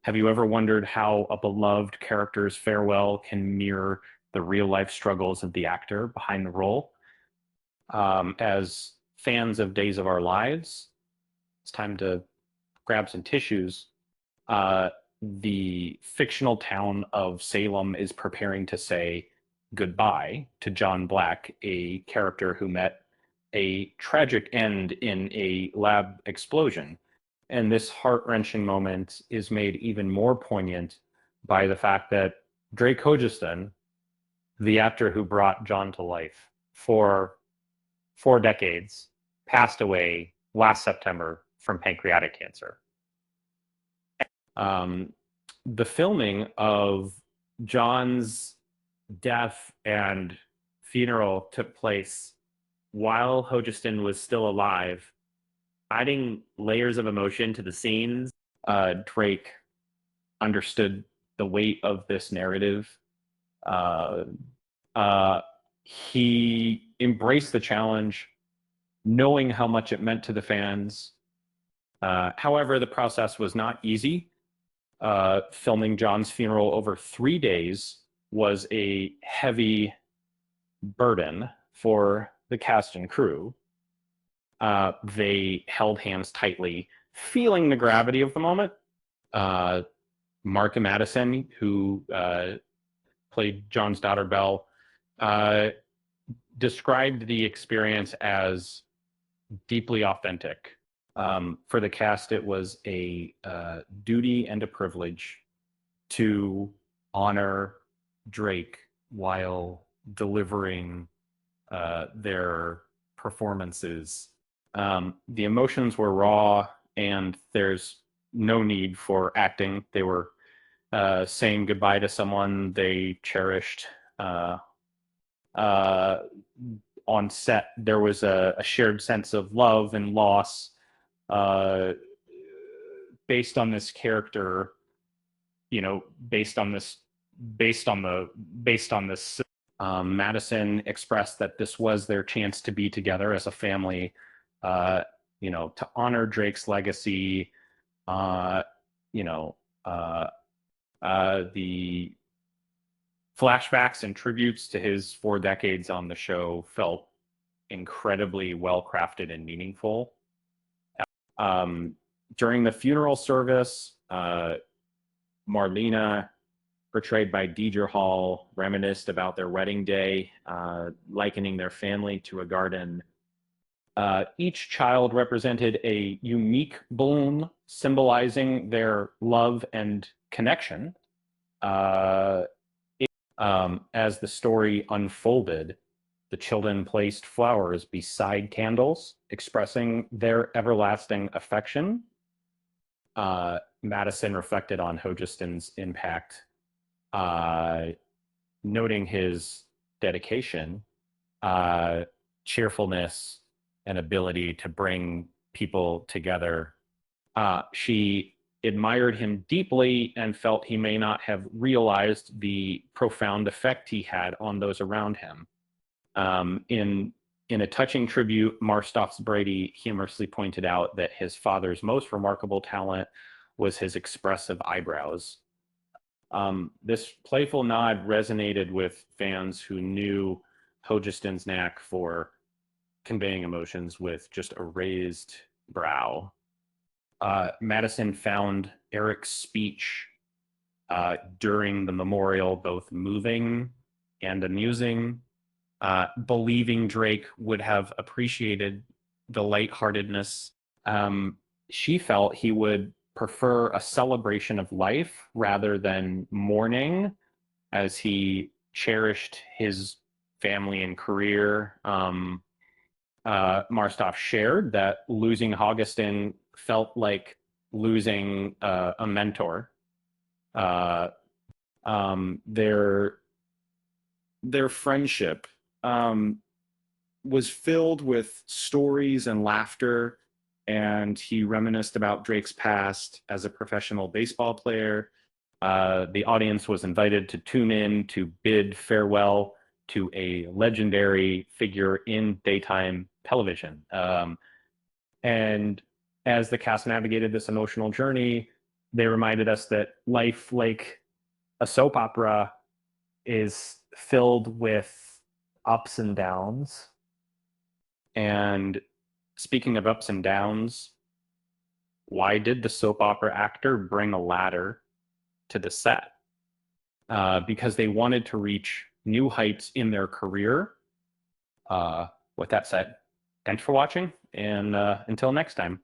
Have you ever wondered how a beloved character's farewell can mirror the real life struggles of the actor behind the role? As fans of Days of Our Lives, it's time to grab some tissues. Uh, the fictional town of Salem is preparing to say goodbye to John Black, a character who met a tragic end in a lab explosion. And this heart wrenching moment is made even more poignant by the fact that Drake Hogestyn, the actor who brought John to life for 4 decades, passed away last September from pancreatic cancer. Um, the filming of John's death and funeral took place while Hogestyn was still alive, adding layers of emotion to the scenes. Drake understood the weight of this narrative. Uh, uh, he embraced the challenge, knowing how much it meant to the fans. However, the process was not easy. Filming John's funeral over 3 days was a heavy burden for the cast and crew. They held hands tightly, feeling the gravity of the moment. Uh, Mark Madison, who played John's daughter Belle, uh, described the experience as deeply authentic. For the cast, it was a duty and a privilege to honor Drake while delivering their performances. The emotions were raw, and there's no need for acting. They were saying goodbye to someone they cherished. Uh, uh, on set, there was a shared sense of love and loss uh, based on this character, you know, based on the, based on this. Madison expressed that this was their chance to be together as a family, uh, to honor Drake's legacy. Uh, you know, uh, the flashbacks and tributes to his 4 decades on the show felt incredibly well crafted and meaningful. Um, During the funeral service, Marlena, portrayed by Deidre Hall, reminisced about their wedding day, likening their family to a garden. Each child represented a unique balloon symbolizing their love and connection. Uh, as the story unfolded, the children placed flowers beside candles, expressing their everlasting affection. Madison reflected on Hogestyn's impact, uh, noting his dedication, uh, cheerfulness, and ability to bring people together. She admired him deeply and felt he may not have realized the profound effect he had on those around him. In a touching tribute, Marstof's Brady humorously pointed out that his father's most remarkable talent was his expressive eyebrows. This playful nod resonated with fans who knew Hogestyn's knack for conveying emotions with just a raised brow. Madison found Eric's speech during the memorial both moving and amusing, believing Drake would have appreciated the lightheartedness. She felt he would prefer a celebration of life rather than mourning, as he cherished his family and career. Marstoff shared that losing Hogestyn felt like losing a mentor. Uh, their friendship was filled with stories and laughter, and he reminisced about Drake's past as a professional baseball player. The audience was invited to tune in to bid farewell to a legendary figure in daytime television. And as the cast navigated this emotional journey, They reminded us that life, like a soap opera, is filled with ups and downs. And speaking of ups and downs, why did the soap opera actor bring a ladder to the set? Because they wanted to reach new heights in their career. Uh, with that said, thanks for watching, and until next time.